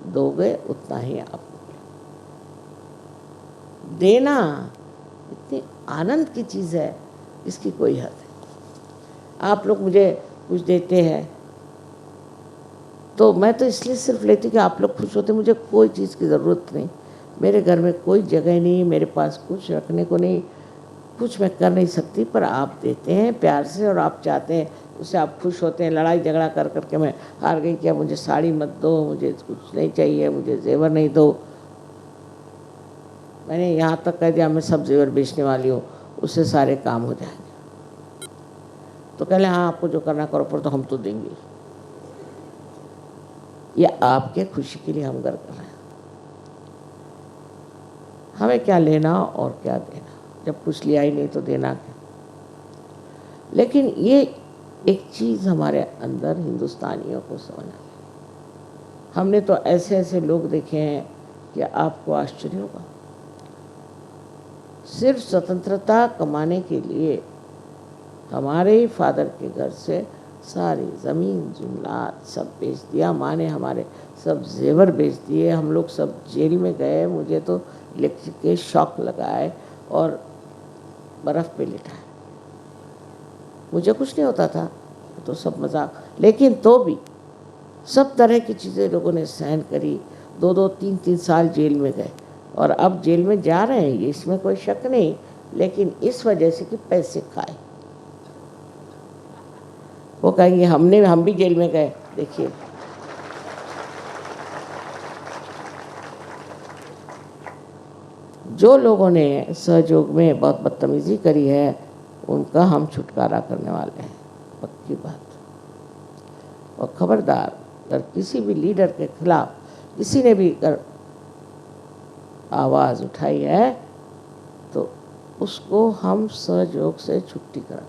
दोगे उतना ही आप देना। इतनी आनंद की चीज़ है, इसकी कोई हद है। आप लोग मुझे कुछ देते हैं तो मैं तो इसलिए सिर्फ लेती कि आप लोग खुश होते। मुझे कोई चीज़ की ज़रूरत नहीं, मेरे घर में कोई जगह नहीं, मेरे पास कुछ रखने को नहीं, कुछ मैं कर नहीं सकती, पर आप देते हैं प्यार से और आप चाहते हैं, उससे आप खुश होते हैं। लड़ाई झगड़ा कर करके मैं हार गई, क्या मुझे साड़ी मत दो, मुझे कुछ नहीं चाहिए, मुझे जेवर नहीं दो। मैंने यहाँ तक कह दिया मैं सब जेवर बेचने वाली हूँ, उससे सारे काम हो जाएंगे। तो कह लें हाँ आपको जो करना करो, पर तो हम तो देंगे। ये आपके खुशी के लिए हम घर कर रहे हैं। हमें क्या लेना और क्या देना, जब कुछ लिया ही नहीं तो देना क्या। लेकिन ये एक चीज़ हमारे अंदर हिंदुस्तानियों को समझना, हमने तो ऐसे ऐसे लोग देखे हैं कि आपको आश्चर्य होगा, सिर्फ स्वतंत्रता कमाने के लिए हमारे ही फादर के घर से सारी ज़मीन जुमलात सब बेच दिया, माँ ने हमारे सब जेवर बेच दिए, हम लोग सब जेल में गए, मुझे तो इलेक्ट्रिक के शॉक लगाए और बर्फ़ पे लिटाए। मुझे कुछ नहीं होता था, तो सब मजाक, लेकिन तो भी सब तरह की चीज़ें लोगों ने सहन करी, 2-2 3-3 साल जेल में गए और अब जेल में जा रहे हैं, इसमें कोई शक नहीं, लेकिन इस वजह से कि पैसे खाए। वो कहेंगे हम भी जेल में गए। देखिए, जो लोगों ने सहयोग में बहुत बदतमीजी करी है उनका हम छुटकारा करने वाले हैं, पक्की बात। और खबरदार, अगर किसी भी लीडर के खिलाफ किसी ने भी अगर आवाज़ उठाई है तो उसको हम सहयोग से छुट्टी करा,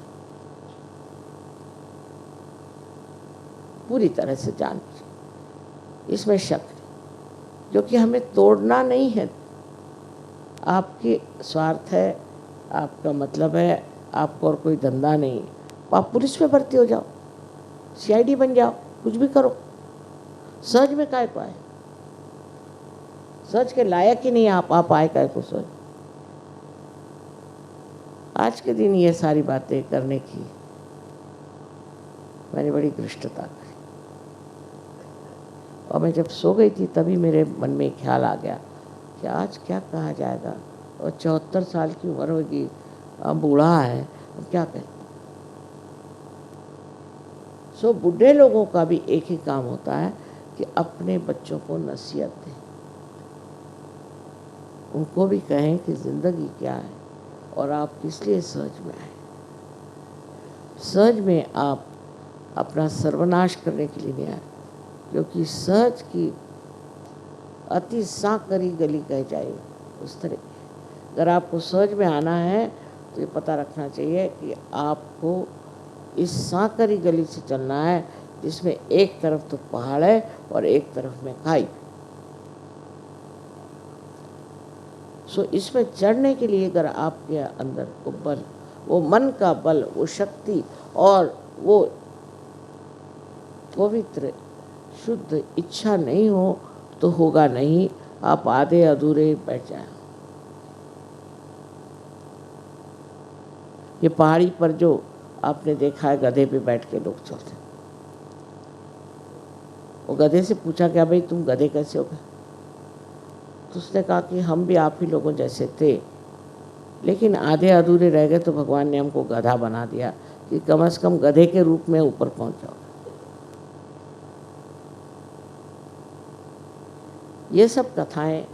पूरी तरह से जान, इसमें शक नहीं, क्योंकि हमें तोड़ना नहीं है। आपके स्वार्थ है, आपका मतलब है, आपको और कोई धंधा नहीं, आप पुलिस में भर्ती हो जाओ, सीआईडी बन जाओ, कुछ भी करो, सच में काय को आए, सच के लायक ही नहीं आप आए काय को सोच। आज के दिन ये सारी बातें करने की मैंने बड़ी धृष्टता करी, और मैं जब सो गई थी तभी मेरे मन में ख्याल आ गया कि आज क्या कहा जाएगा, और 74 साल की उम्र होगी, अब बूढ़ा है, अब क्या कहें। सो बूढ़े लोगों का भी एक ही काम होता है कि अपने बच्चों को नसीहत दें, उनको भी कहें कि ज़िंदगी क्या है और आप किस लिए सहज में आए। सहज में आप अपना सर्वनाश करने के लिए नहीं आए, क्योंकि सहज की अति सांकरी गली कह जाए उस तरह। अगर आपको सहज में आना है तो ये पता रखना चाहिए कि आपको इस सांकरी गली से चलना है, जिसमें एक तरफ तो पहाड़ है और एक तरफ में खाई। सो इसमें चढ़ने के लिए अगर आपके अंदर वो बल, वो मन का बल, वो शक्ति और वो पवित्र शुद्ध इच्छा नहीं हो तो होगा नहीं, आप आधे अधूरे बैठ जाए। ये पहाड़ी पर जो आपने देखा है गधे पे बैठ के लोग चलते, वो गधे से पूछा क्या भाई तुम गधे कैसे हो गए, तो उसने कहा कि हम भी आप ही लोगों जैसे थे, लेकिन आधे अधूरे रह गए तो भगवान ने हमको गधा बना दिया कि कम से कम गधे के रूप में ऊपर पहुंच जाओ। ये सब कथाएं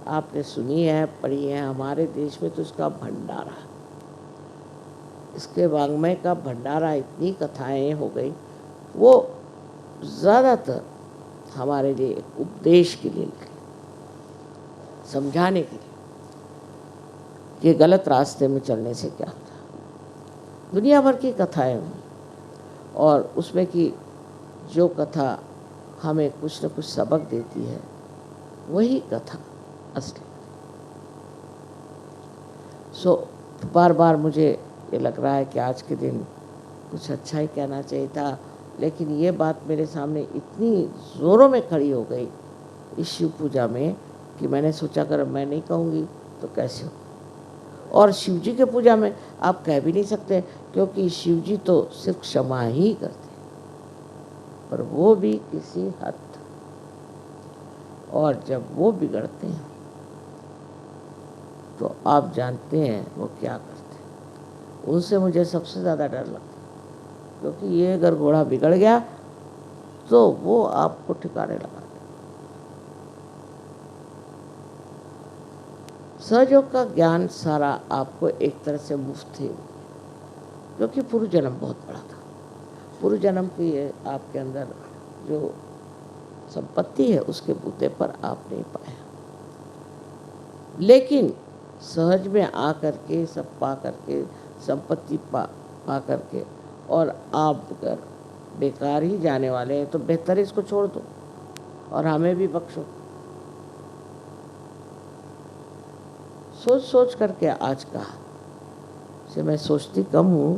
आपने सुनी है, पढ़ी है, हमारे देश में तो इसका भंडारा, इसके वाङ्मय का भंडारा, इतनी कथाएं हो गई, वो ज़्यादातर हमारे लिए एक उपदेश के लिए, समझाने के लिए कि गलत रास्ते में चलने से क्या होता है। दुनिया भर की कथाएं हुई और उसमें की जो कथा हमें कुछ न कुछ सबक देती है वही कथा असली। सो बार बार मुझे ये लग रहा है कि आज के दिन कुछ अच्छा ही कहना चाहिए था, लेकिन ये बात मेरे सामने इतनी ज़ोरों में खड़ी हो गई इस शिव पूजा में कि मैंने सोचा अगर मैं नहीं कहूँगी तो कैसे हो। और शिव जी के पूजा में आप कह भी नहीं सकते, क्योंकि शिव जी तो सिर्फ क्षमा ही करते, पर वो भी किसी हद तक, और जब वो बिगड़ते हैं तो आप जानते हैं वो क्या करते हैं। उनसे मुझे सबसे ज़्यादा डर लगता है, क्योंकि ये अगर घोड़ा बिगड़ गया तो वो आपको ठिकाने लगा दें। सहयोग का ज्ञान सारा आपको एक तरह से मुफ्त ही, क्योंकि पूर्व जन्म बहुत बड़ा था, पूर्व जन्म की आपके अंदर जो संपत्ति है उसके बूते पर आप नहीं पाया। लेकिन सहज में आ करके सब पा करके संपत्ति पा करके और आप अगर बेकार ही जाने वाले हैं तो बेहतर है इसको छोड़ दो और हमें भी बख्शो। सोच सोच करके आज कहा से मैं सोचती कम हूँ,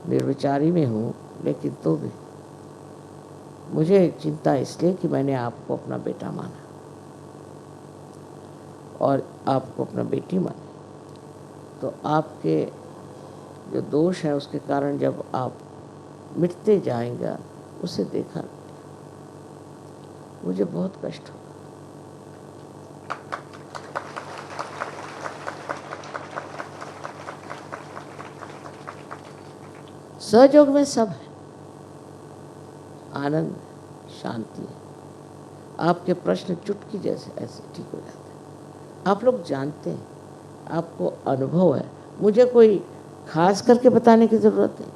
निर्विचारी में हूँ, लेकिन तो भी मुझे चिंता इसलिए कि मैंने आपको अपना बेटा माना और आपको अपना बेटी मानी, तो आपके जो दोष है उसके कारण जब आप मिटते जाएंगे उसे देखा मुझे बहुत कष्ट हो। सहयोग में सब है, आनंद, शांति है। आपके प्रश्न चुटकी जैसे ऐसे ठीक हो जाते हैं। आप लोग जानते हैं, आपको अनुभव है, मुझे कोई खास करके बताने की जरूरत है।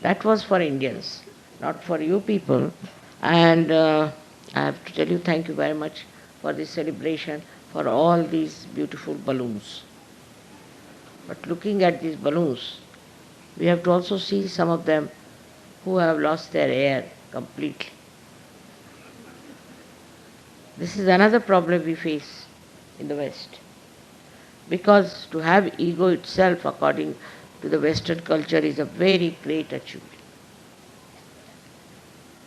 That was for Indians, not for you people. And I have to tell you thank you very much for this celebration, for all these beautiful balloons. But looking at these balloons, we have to also see some of them who have lost their air completely. This is another problem we face in the West. Because to have ego itself, according to the Western culture, is a very great achievement.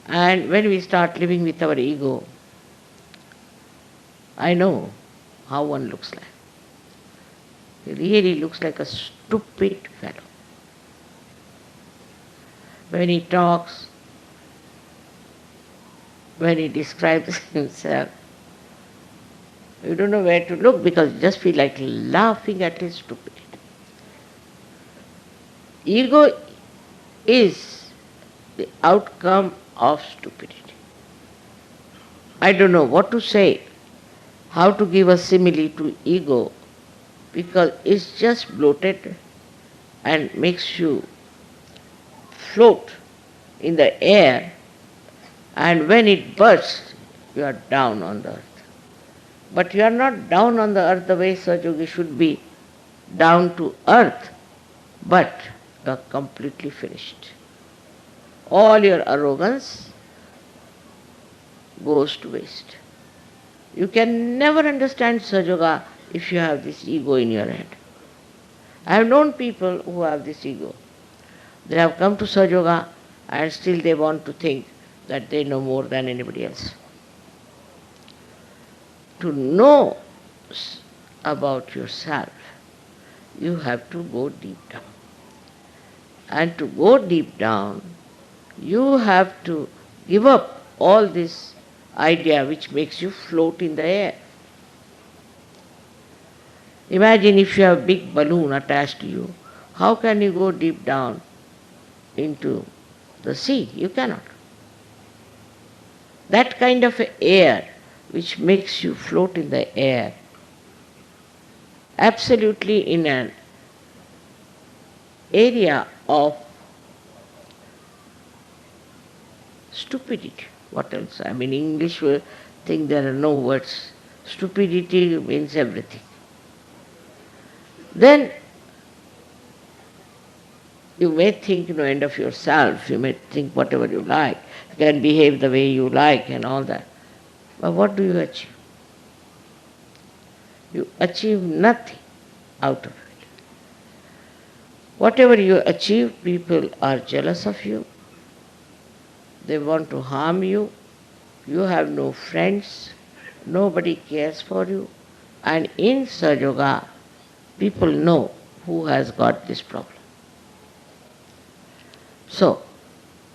And when we start living with our ego, I know how one looks like. He really looks like a stupid fellow. When he talks, when he describes himself, you don't know where to look because you just feel like laughing at his stupidity. Ego is the outcome of stupidity. I don't know what to say, how to give a simile to ego, because it's just bloated and makes you float in the air, and when it bursts, you are down on the earth. But you are not down on the earth the way Sahaja should be, down to earth, but you are completely finished. All your arrogance goes to waste. You can never understand Sahaja if you have this ego in your head. I have known people who have this ego. They have come to Sahaja and still they want to think that they know more than anybody else. To know about yourself, you have to go deep down. And to go deep down, you have to give up all this idea which makes you float in the air. Imagine if you have a big balloon attached to you, how can you go deep down into the sea? You cannot. That kind of air which makes you float in the air, absolutely in an area of stupidity. What else? I mean, English will think there are no words. Stupidity means everything. Then you may think end of yourself, you may think whatever you like, you can behave the way you like and all that. But what do you achieve? You achieve nothing out of it. Whatever you achieve, people are jealous of you. They want to harm you. You have no friends. Nobody cares for you. And in Sahaja, people know who has got this problem. So,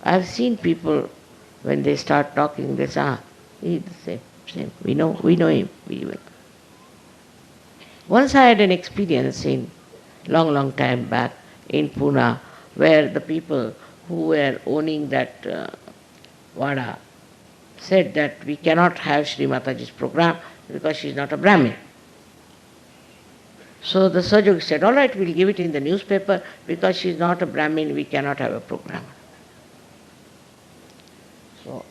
I have seen people, when they start talking, they say, he's the same. We know him. Once I had an experience in long time back in Pune, where the people who were owning that Vada said that we cannot have Sri Mataji's program because she is not a Brahmin. So the Sahaja said, all right, we'll give it in the newspaper because she is not a Brahmin, we cannot have a program. So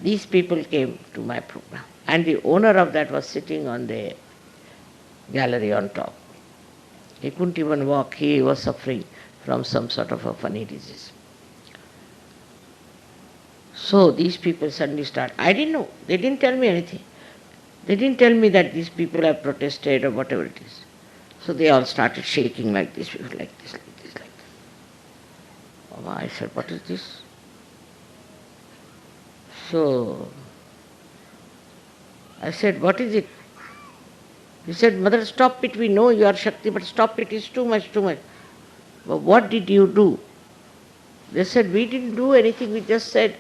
these people came to my program. And the owner of that was sitting on the gallery on top. He couldn't even walk. He was suffering from some sort of a funny disease. So these people suddenly start. I didn't know. They didn't tell me anything. They didn't tell me that these people have protested or whatever it is. So they all started shaking like this, like this, like this, like this. Oh, I said, what is this? So I said, what is it? He said, Mother, stop it. We know you are Shakti, but stop it. It's too much, too much. But what did you do? They said, we didn't do anything. We just said,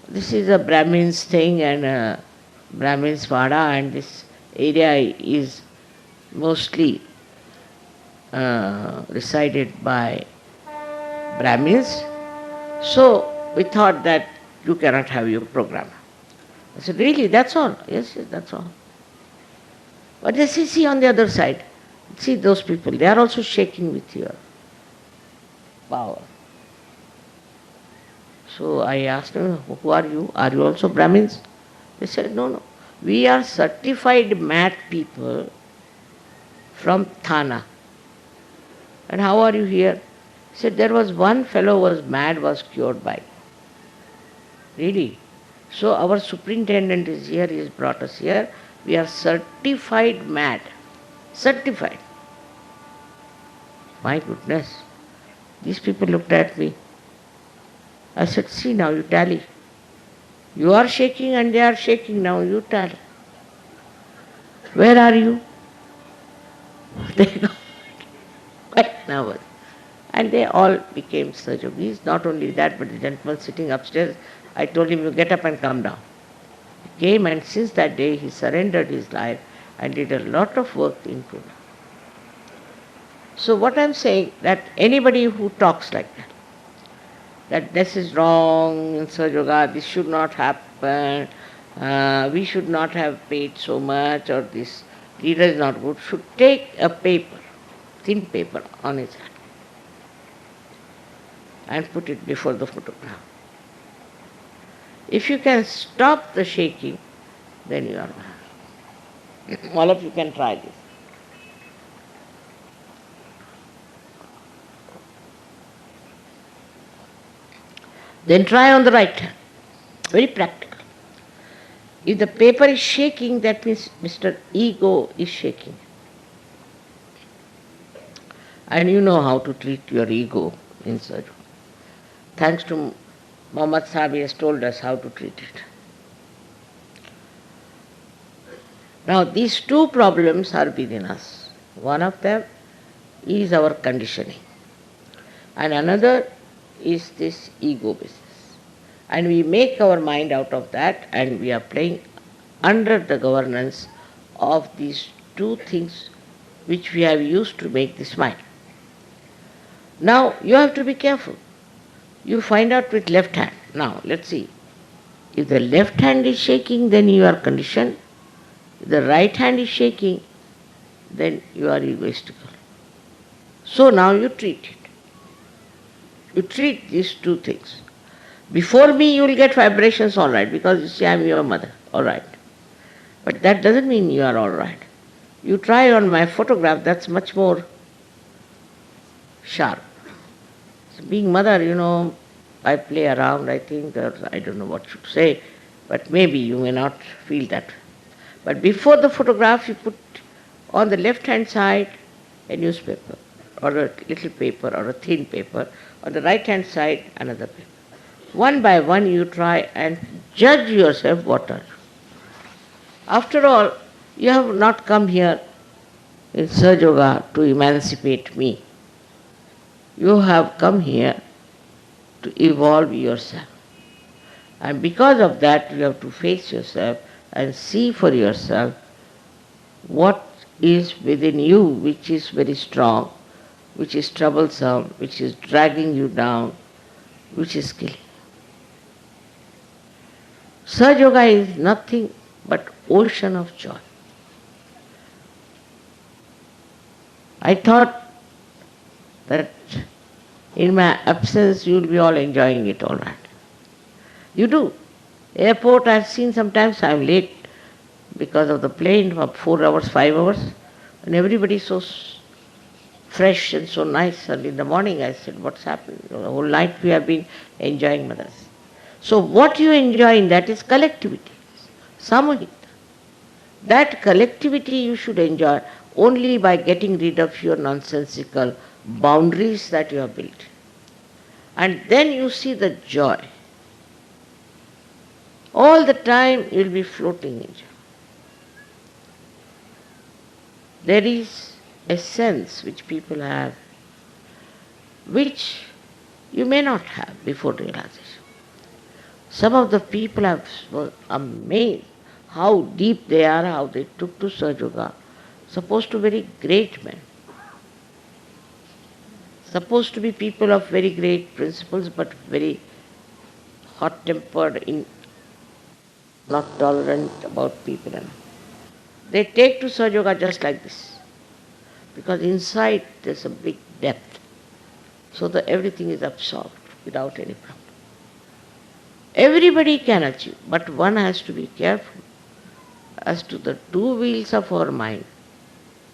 this is a Brahmin's thing and a Brahmin's vada, and this area is mostly resided by Brahmins. So we thought that you cannot have your program. I said, really, that's all? Yes, yes, that's all. But they say, see on the other side, see those people, they are also shaking with your power. So I asked them, who are you? Are you also Brahmins? They said, no, no. We are certified mad people from Thana. And how are you here? He said, there was one fellow was mad, was cured by. Really? So our superintendent is here, he has brought us here. We are certified mad. Certified. My goodness. These people looked at me. I said, see now, you tally. You are shaking and they are shaking now, you tally. Where are you? They got quite nervous. And they all became Sajogis. Not only that, but the gentleman sitting upstairs, I told him, you get up and come down. He came, and since that day he surrendered his life and did a lot of work in Puja. So what I'm saying, that anybody who talks like that this is wrong in Sahaja Yoga, this should not happen, we should not have paid so much, or this leader is not good, should take a paper, thin paper on his hand and put it before the photograph. If you can stop the shaking, then you are well. All of you can try this. Then try on the right hand. Very practical. If the paper is shaking, that means Mr. Ego is shaking. And you know how to treat your ego in Sahaja. Thanks to Muhammad Sahib, he has told us how to treat it. Now these two problems are within us. One of them is our conditioning, and another is this ego business. And we make our mind out of that, and we are playing under the governance of these two things which we have used to make this mind. Now you have to be careful. You find out with left hand. Now let's see. If the left hand is shaking, then you are conditioned. If the right hand is shaking, then you are egoistical. So now you treat it. You treat these two things. Before me you will get vibrations all right, because you see I am your mother, all right. But that doesn't mean you are all right. You try on my photograph, that's much more sharp. So being mother, I play around, I think, or I don't know what to say, but maybe you may not feel that. But before the photograph, you put on the left-hand side a newspaper, or a little paper, or a thin paper. On the right-hand side, another paper. One by one, you try and judge yourself what are you. After all, you have not come here in Sahaja Yoga to emancipate me. You have come here to evolve yourself. And because of that, you have to face yourself and see for yourself what is within you which is very strong, which is troublesome, which is dragging you down, which is killing. Sahaja Yoga is nothing but ocean of joy. I thought that in my absence you will be all enjoying it all right. You do. Airport I've seen sometimes I'm late because of the plane for 4 hours, 5 hours, and everybody's so fresh and so nice. And in the morning I said, what's happened? The whole night we have been enjoying Madras. So what you enjoy in that is collectivity, samuhik. That collectivity you should enjoy only by getting rid of your nonsensical boundaries that you have built. And then you see the joy. All the time you will be floating in joy. There is a sense which people have which you may not have before realization. Some of the people were amazed how deep they are, how they took to Sahaja, supposed to be very great men, supposed to be people of very great principles but very hot-tempered, not tolerant about people. They take to Sahaja just like this, because inside there's a big depth, so that everything is absorbed without any problem. Everybody can achieve, but one has to be careful as to the two wheels of our mind.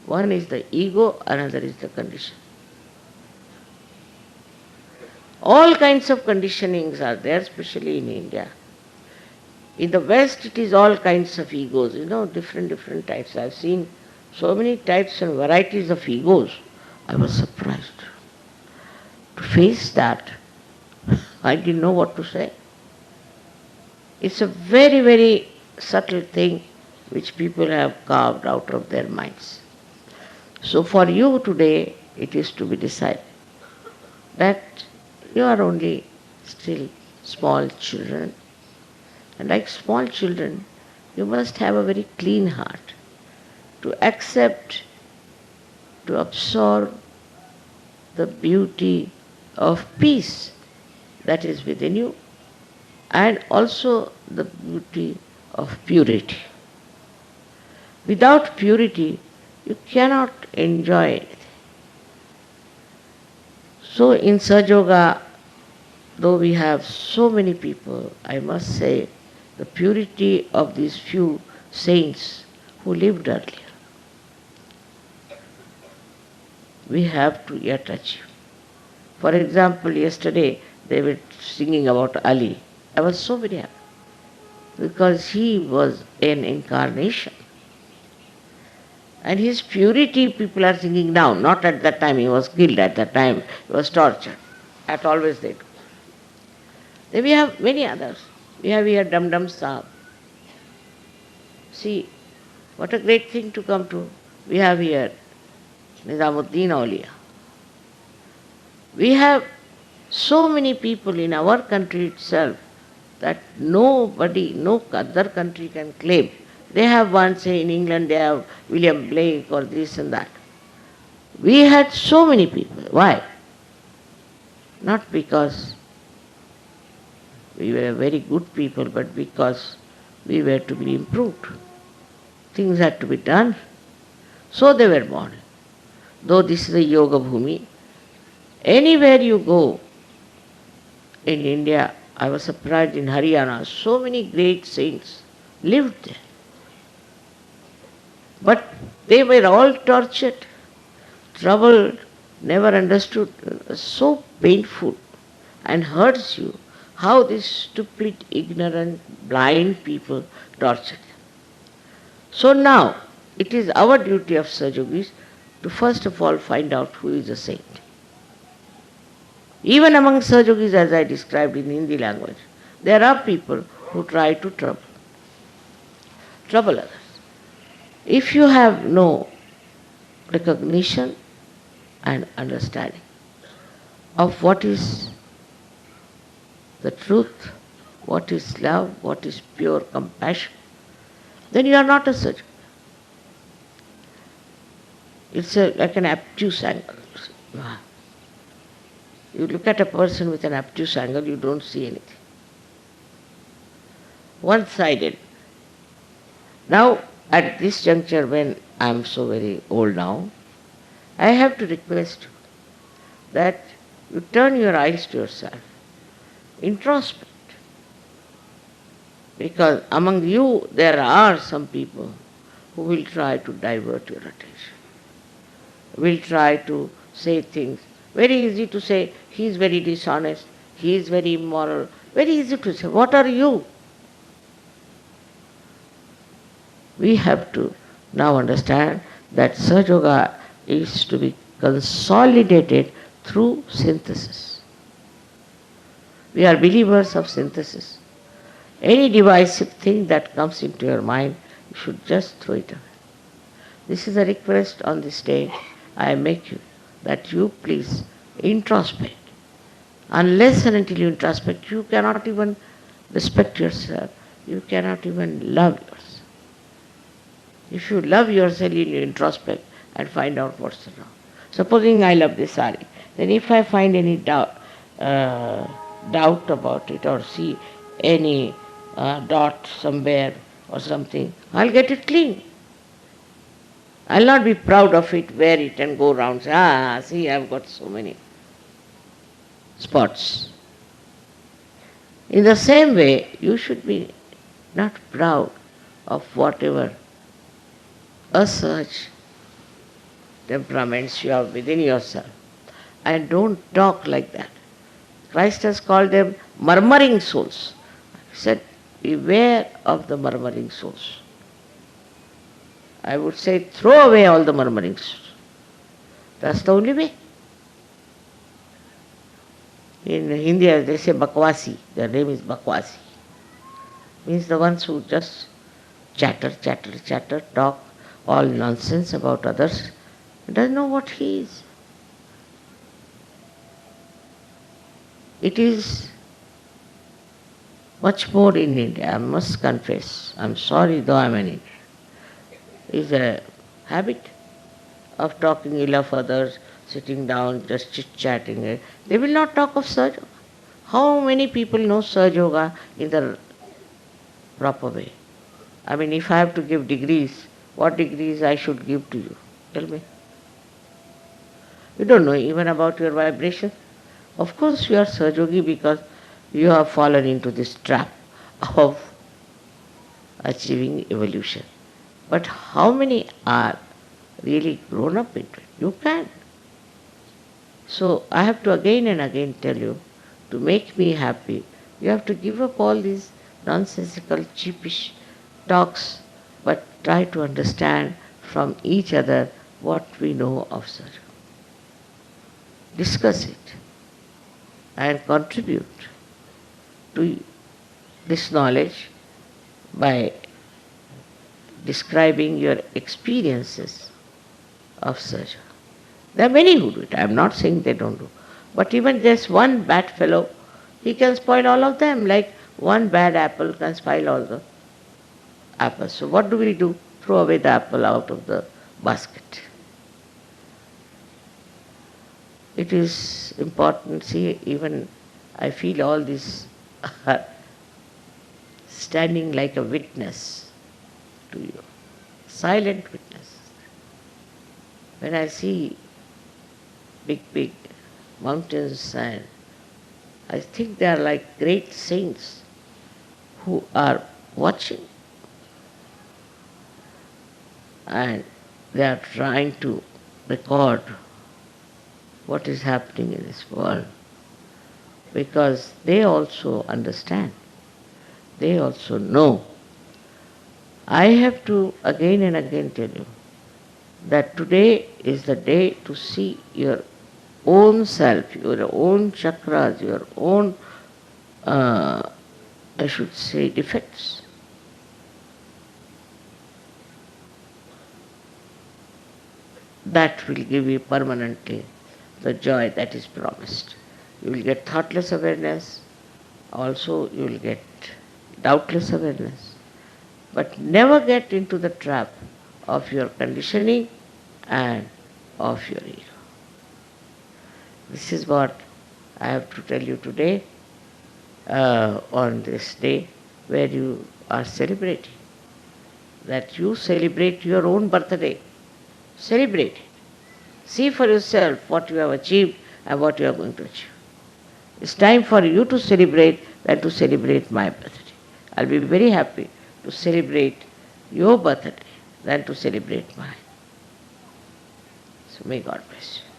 One is the ego, another is the condition. All kinds of conditionings are there, especially in India. In the West, it is all kinds of egos, different types. I've seen so many types and varieties of egos. I was surprised to face that. I didn't know what to say. It's a very, very subtle thing which people have carved out of their minds. So for you today, it is to be decided that you are only still small children. And like small children, you must have a very clean heart to accept, to absorb the beauty of peace that is within you, and also the beauty of purity. Without purity, you cannot enjoy anything. So in Sahaja, though we have so many people, I must say the purity of these few saints who lived earlier, we have to yet achieve. For example, yesterday they were singing about Ali. I was so very happy because he was an incarnation. And his purity people are singing now, not at that time. He was killed at that time. He was tortured. That always they do. Then we have many others. We have here Dum Dum Saab. See, what a great thing to come to. We have here Nizamuddin Auliya. We have so many people in our country itself that nobody, no other country can claim. They have one, say in England they have William Blake or this and that. We had so many people. Why? Not because we were very good people, but because we were to be improved. Things had to be done. So they were born. Though this is a yoga bhumi, anywhere you go in India, I was surprised in Haryana, so many great saints lived there. But they were all tortured, troubled, never understood. It was so painful and hurts you how these stupid, ignorant, blind people tortured them. So now, it is our duty of Sahajogis to first of all find out who is a saint. Even among Sahajogis, as I described in Hindi language, there are people who try to trouble others. If you have no recognition and understanding of what is the truth, what is love, what is pure compassion, then you are not a Sahaja. It's like an obtuse angle. You look at a person with an obtuse angle, you don't see anything. One-sided. Now, at this juncture, when I am so very old now, I have to request you that you turn your eyes to yourself, introspect. Because among you there are some people who will try to divert your attention, will try to say things. Very easy to say, he is very dishonest, he is very immoral. Very easy to say. What are you? We have to now understand that Sahaja Yoga is to be consolidated through synthesis. We are believers of synthesis. Any divisive thing that comes into your mind, you should just throw it away. This is a request on this day. I make you that you please introspect. Unless and until you introspect, you cannot even respect yourself. You cannot even love yourself. If you love yourself, you introspect and find out what's wrong. Supposing I love this sari, then if I find any doubt about it or see any dot somewhere or something, I'll get it clean. I'll not be proud of it, wear it and go around say, see, I've got so many spots. In the same way, you should be not proud of whatever such temperaments you have within yourself. And don't talk like that. Christ has called them murmuring souls. He said, beware of the murmuring souls. I would say, throw away all the murmuring souls. That's the only way. In India, they say Bakwasi. Their name is Bakwasi. Means the ones who just chatter, talk all nonsense about others. He doesn't know what he is. It is much more in India, I must confess. I'm sorry though I'm an Indian. It's a habit of talking ill of others, sitting down, just chit-chatting. They will not talk of Sahaja Yoga. How many people know Sahaja Yoga in the proper way? I mean, if I have to give degrees, what degrees I should give to you? Tell me. You don't know even about your vibration. Of course you are Sahaja Yogi because you have fallen into this trap of achieving evolution. But how many are really grown up into it? You can. So I have to again and again tell you, to make me happy, you have to give up all these nonsensical, cheapish talks, but try to understand from each other what we know of Sahaja Yoga. Discuss it and contribute to this knowledge by describing your experiences of Sahaja Yoga. There are many who do it. I am not saying they don't do. But even just one bad fellow, he can spoil all of them. Like one bad apple can spoil all the apples. So what do we do? Throw away the apple out of the basket. It is important. See, even I feel all this standing like a witness to you. Silent witness. When I see big mountains, and I think they are like great saints who are watching and they are trying to record what is happening in this world, because they also understand, they also know. I have to again and again tell you that today is the day to see your own self, your own chakras, your own, I should say, defects. That will give you permanently the joy that is promised. You will get thoughtless awareness, also you will get doubtless awareness, but never get into the trap of your conditioning and of your ego. This is what I have to tell you today on this day where you are celebrating. That you celebrate your own birthday. Celebrate it. See for yourself what you have achieved and what you are going to achieve. It's time for you to celebrate than to celebrate my birthday. I'll be very happy to celebrate your birthday than to celebrate mine. So may God bless you.